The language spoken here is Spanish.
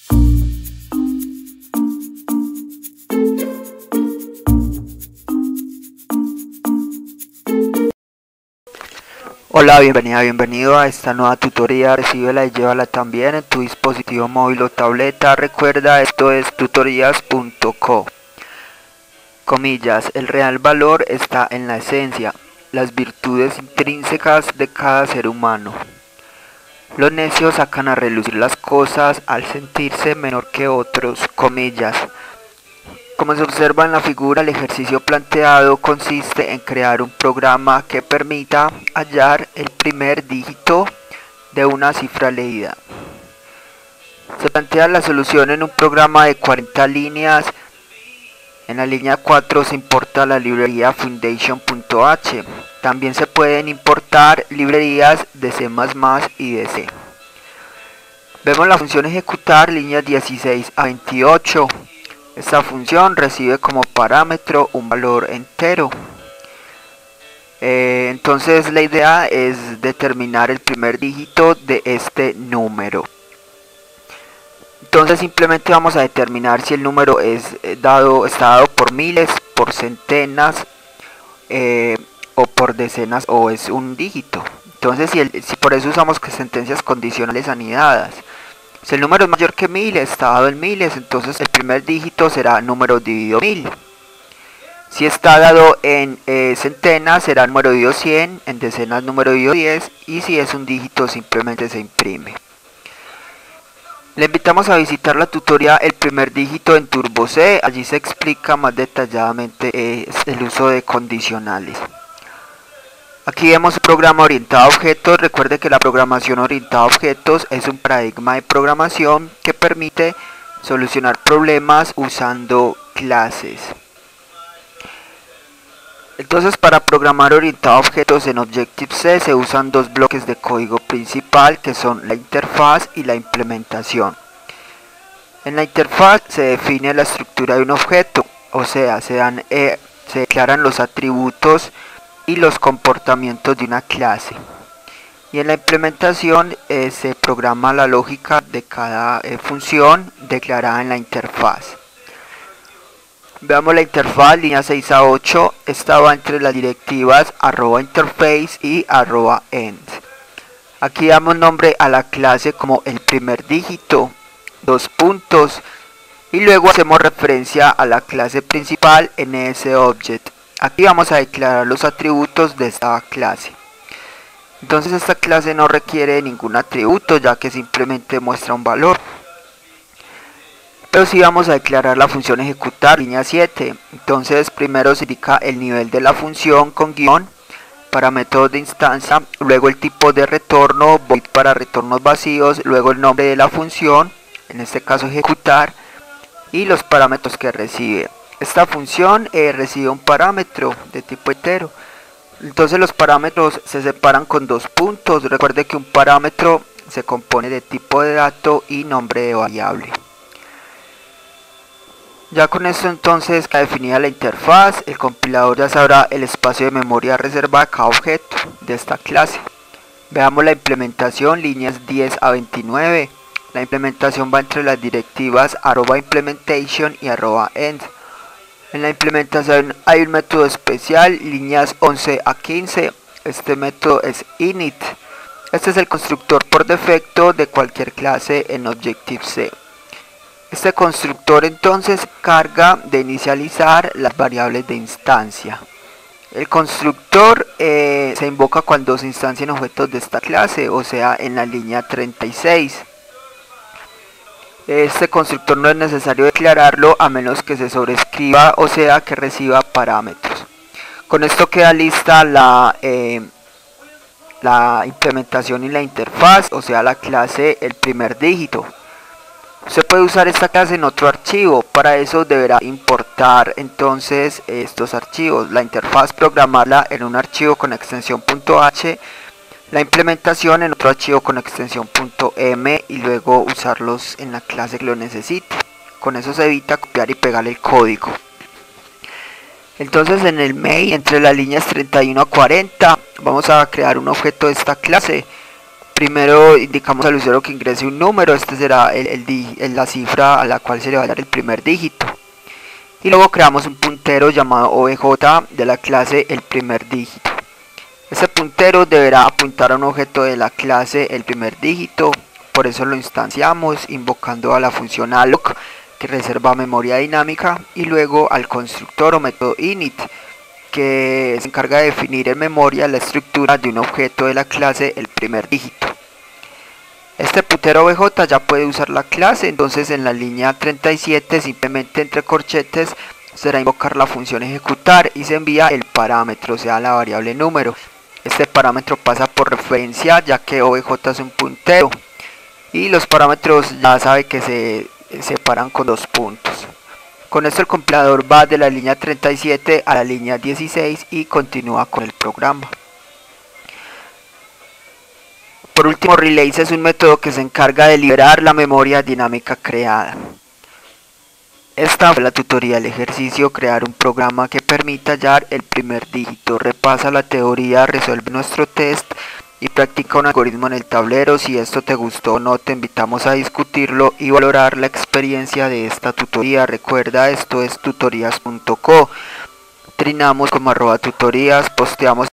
Hola, bienvenido a esta nueva tutoría. Recíbela y llévala también en tu dispositivo móvil o tableta. Recuerda, esto es tutorías.co. Comillas, el real valor está en la esencia, las virtudes intrínsecas de cada ser humano. Los necios sacan a relucir las cosas al sentirse menor que otros. Comillas. Como se observa en la figura, el ejercicio planteado consiste en crear un programa que permita hallar el primer dígito de una cifra leída. Se plantea la solución en un programa de 40 líneas. En la línea 4 se importa la librería foundation.h. También se pueden importar librerías de C++ y de C. Vemos la función ejecutar, líneas 16 a 28. Esta función recibe como parámetro un valor entero. Entonces la idea es determinar el primer dígito de este número. Entonces simplemente vamos a determinar si el número está dado por miles, por centenas o por decenas, o es un dígito. Entonces si por eso usamos sentencias condicionales anidadas. Si el número es mayor que 1000, está dado en miles, entonces el primer dígito será número dividido 1000. Si está dado en centenas, será número dividido 100, en decenas número dividido 10, y si es un dígito simplemente se imprime. Le invitamos a visitar la tutoría El primer dígito en Turbo C, allí se explica más detalladamente el uso de condicionales. Aquí vemos un programa orientado a objetos. Recuerde que la programación orientada a objetos es un paradigma de programación que permite solucionar problemas usando clases. Entonces, para programar orientado a objetos en Objective-C se usan dos bloques de código principal, que son la interfaz y la implementación. En la interfaz se define la estructura de un objeto, o sea, se declaran los atributos y los comportamientos de una clase. Y en la implementación se programa la lógica de cada función declarada en la interfaz. Veamos la interfaz, línea 6 a 8, estaba entre las directivas @interface y @end. Aquí damos nombre a la clase como el primer dígito, dos puntos, y luego hacemos referencia a la clase principal en ese object. Aquí vamos a declarar los atributos de esta clase. Entonces esta clase no requiere ningún atributo, ya que simplemente muestra un valor. Pero sí vamos a declarar la función ejecutar, línea 7. Entonces primero se indica el nivel de la función con guión para métodos de instancia, luego el tipo de retorno, void para retornos vacíos, luego el nombre de la función, en este caso ejecutar, y los parámetros que recibe. Esta función recibe un parámetro de tipo entero. Entonces los parámetros se separan con dos puntos. Recuerde que un parámetro se compone de tipo de dato y nombre de variable. Ya con esto entonces está definida la interfaz. El compilador ya sabrá el espacio de memoria reservado a cada objeto de esta clase. Veamos la implementación, líneas 10 a 29. La implementación va entre las directivas @implementation y @end. En la implementación hay un método especial, líneas 11 a 15. Este método es init. Este es el constructor por defecto de cualquier clase en Objective-C. Este constructor entonces carga de inicializar las variables de instancia. El constructor se invoca cuando se instancian objetos de esta clase, o sea en la línea 36. Este constructor no es necesario declararlo a menos que se sobrescriba, o sea que reciba parámetros. Con esto queda lista la implementación y la interfaz, o sea la clase el primer dígito. Se puede usar esta clase en otro archivo, para eso deberá importar entonces estos archivos. La interfaz programarla en un archivo con extensión .h, la implementación en otro archivo con extensión .m y luego usarlos en la clase que lo necesite. Con eso se evita copiar y pegar el código. Entonces en el main, entre las líneas 31 a 40, vamos a crear un objeto de esta clase. Primero indicamos al usuario que ingrese un número, este será la cifra a la cual se le va a dar el primer dígito. Y luego creamos un puntero llamado obj de la clase el primer dígito. Este puntero deberá apuntar a un objeto de la clase el primer dígito, por eso lo instanciamos invocando a la función alloc que reserva memoria dinámica y luego al constructor o método init que se encarga de definir en memoria la estructura de un objeto de la clase el primer dígito. Este puntero obj ya puede usar la clase, entonces en la línea 37 simplemente entre corchetes será invocar la función ejecutar y se envía el parámetro, o sea la variable número. Este parámetro pasa por referencia ya que obj es un puntero y los parámetros ya sabe que se separan con 2 puntos. Con esto el compilador va de la línea 37 a la línea 16 y continúa con el programa. Por último, release es un método que se encarga de liberar la memoria dinámica creada. Esta fue la tutoría del ejercicio, crear un programa que permita hallar el primer dígito. Repasa la teoría, resuelve nuestro test y practica un algoritmo en el tablero. Si esto te gustó o no, te invitamos a discutirlo y valorar la experiencia de esta tutoría. Recuerda, esto es tutorías.co. Trinamos como @tutorías, posteamos